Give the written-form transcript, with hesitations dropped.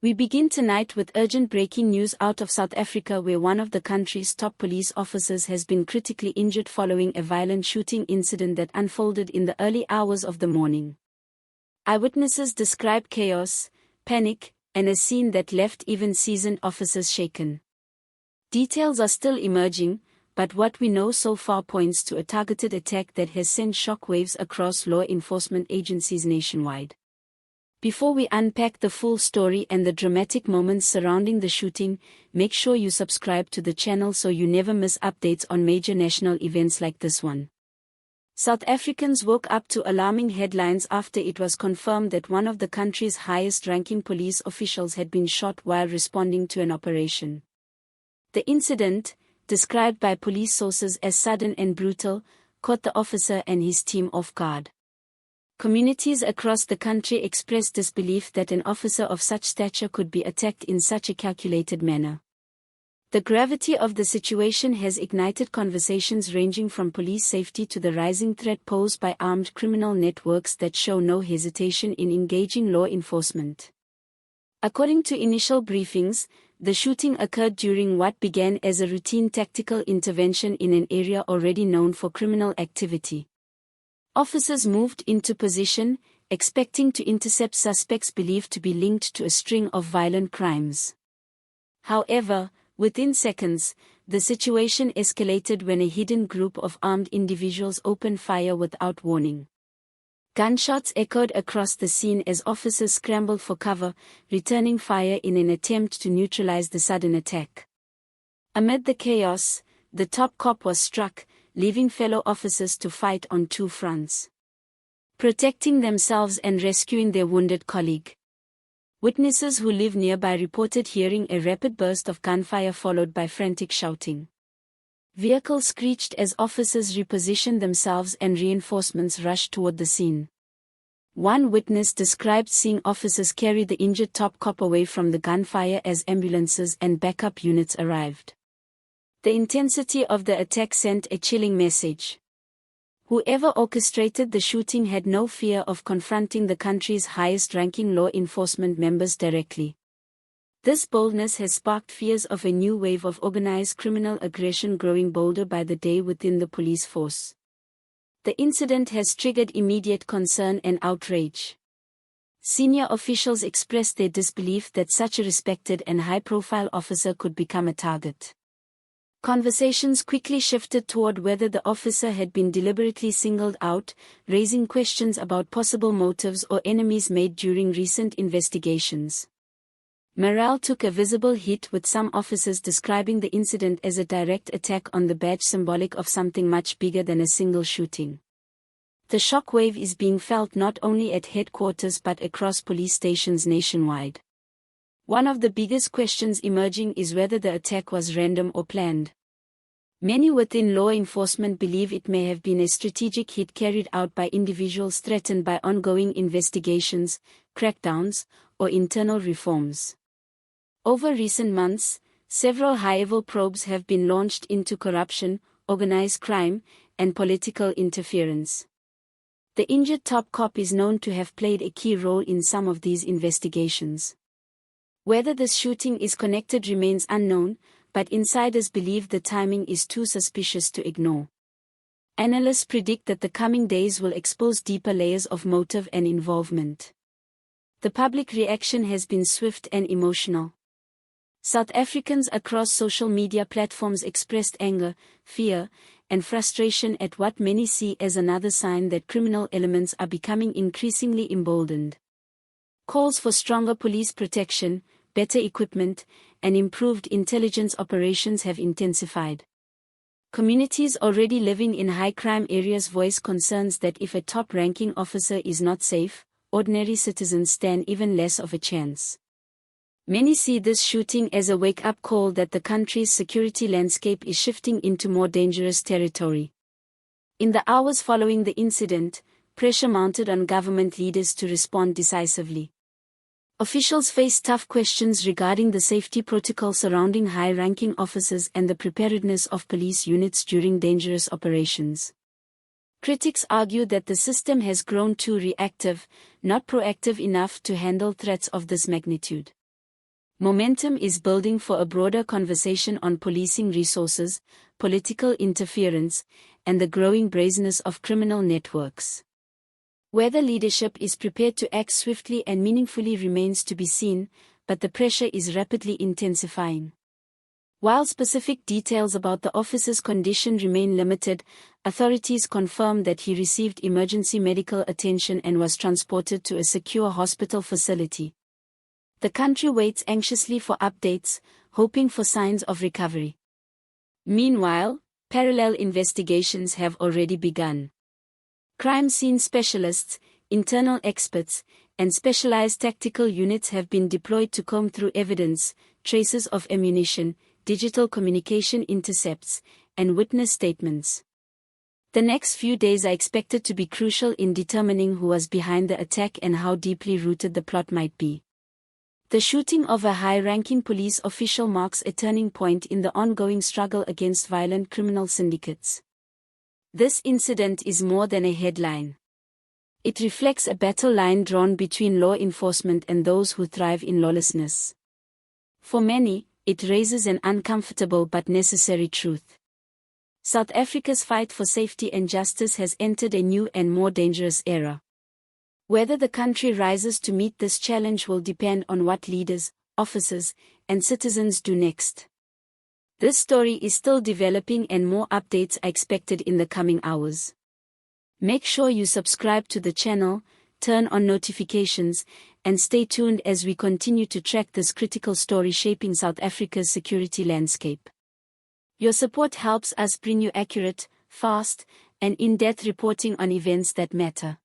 We begin tonight with urgent breaking news out of South Africa, where one of the country's top police officers has been critically injured following a violent shooting incident that unfolded in the early hours of the morning. Eyewitnesses describe chaos, panic, and a scene that left even seasoned officers shaken. Details are still emerging, but what we know so far points to a targeted attack that has sent shockwaves across law enforcement agencies nationwide. Before we unpack the full story and the dramatic moments surrounding the shooting, make sure you subscribe to the channel so you never miss updates on major national events like this one. South Africans woke up to alarming headlines after it was confirmed that one of the country's highest-ranking police officials had been shot while responding to an operation. The incident, described by police sources as sudden and brutal, caught the officer and his team off guard. Communities across the country expressed disbelief that an officer of such stature could be attacked in such a calculated manner. The gravity of the situation has ignited conversations ranging from police safety to the rising threat posed by armed criminal networks that show no hesitation in engaging law enforcement. According to initial briefings, the shooting occurred during what began as a routine tactical intervention in an area already known for criminal activity. Officers moved into position, expecting to intercept suspects believed to be linked to a string of violent crimes. However, within seconds, the situation escalated when a hidden group of armed individuals opened fire without warning. Gunshots echoed across the scene as officers scrambled for cover, returning fire in an attempt to neutralize the sudden attack. Amid the chaos, the top cop was struck, leaving fellow officers to fight on two fronts: protecting themselves and rescuing their wounded colleague. Witnesses who live nearby reported hearing a rapid burst of gunfire followed by frantic shouting. Vehicles screeched as officers repositioned themselves and reinforcements rushed toward the scene. One witness described seeing officers carry the injured top cop away from the gunfire as ambulances and backup units arrived. The intensity of the attack sent a chilling message. Whoever orchestrated the shooting had no fear of confronting the country's highest-ranking law enforcement members directly. This boldness has sparked fears of a new wave of organized criminal aggression growing bolder by the day within the police force. The incident has triggered immediate concern and outrage. Senior officials expressed their disbelief that such a respected and high-profile officer could become a target. Conversations quickly shifted toward whether the officer had been deliberately singled out, raising questions about possible motives or enemies made during recent investigations. Morale took a visible hit, with some officers describing the incident as a direct attack on the badge, symbolic of something much bigger than a single shooting. The shockwave is being felt not only at headquarters but across police stations nationwide. One of the biggest questions emerging is whether the attack was random or planned. Many within law enforcement believe it may have been a strategic hit carried out by individuals threatened by ongoing investigations, crackdowns, or internal reforms. Over recent months, several high-level probes have been launched into corruption, organized crime, and political interference. The injured top cop is known to have played a key role in some of these investigations. Whether this shooting is connected remains unknown, but insiders believe the timing is too suspicious to ignore. Analysts predict that the coming days will expose deeper layers of motive and involvement. The public reaction has been swift and emotional. South Africans across social media platforms expressed anger, fear, and frustration at what many see as another sign that criminal elements are becoming increasingly emboldened. Calls for stronger police protection, better equipment, and improved intelligence operations have intensified. Communities already living in high-crime areas voice concerns that if a top-ranking officer is not safe, ordinary citizens stand even less of a chance. Many see this shooting as a wake-up call that the country's security landscape is shifting into more dangerous territory. In the hours following the incident, pressure mounted on government leaders to respond decisively. Officials face tough questions regarding the safety protocol surrounding high-ranking officers and the preparedness of police units during dangerous operations. Critics argue that the system has grown too reactive, not proactive enough to handle threats of this magnitude. Momentum is building for a broader conversation on policing resources, political interference, and the growing brazenness of criminal networks. Whether leadership is prepared to act swiftly and meaningfully remains to be seen, but the pressure is rapidly intensifying. While specific details about the officer's condition remain limited, authorities confirm that he received emergency medical attention and was transported to a secure hospital facility. The country waits anxiously for updates, hoping for signs of recovery. Meanwhile, parallel investigations have already begun. Crime scene specialists, internal experts, and specialized tactical units have been deployed to comb through evidence, traces of ammunition, digital communication intercepts, and witness statements. The next few days are expected to be crucial in determining who was behind the attack and how deeply rooted the plot might be. The shooting of a high-ranking police official marks a turning point in the ongoing struggle against violent criminal syndicates. This incident is more than a headline. It reflects a battle line drawn between law enforcement and those who thrive in lawlessness. For many, it raises an uncomfortable but necessary truth. South Africa's fight for safety and justice has entered a new and more dangerous era. Whether the country rises to meet this challenge will depend on what leaders, officers, and citizens do next. This story is still developing and more updates are expected in the coming hours. Make sure you subscribe to the channel, turn on notifications, and stay tuned as we continue to track this critical story shaping South Africa's security landscape. Your support helps us bring you accurate, fast, and in-depth reporting on events that matter.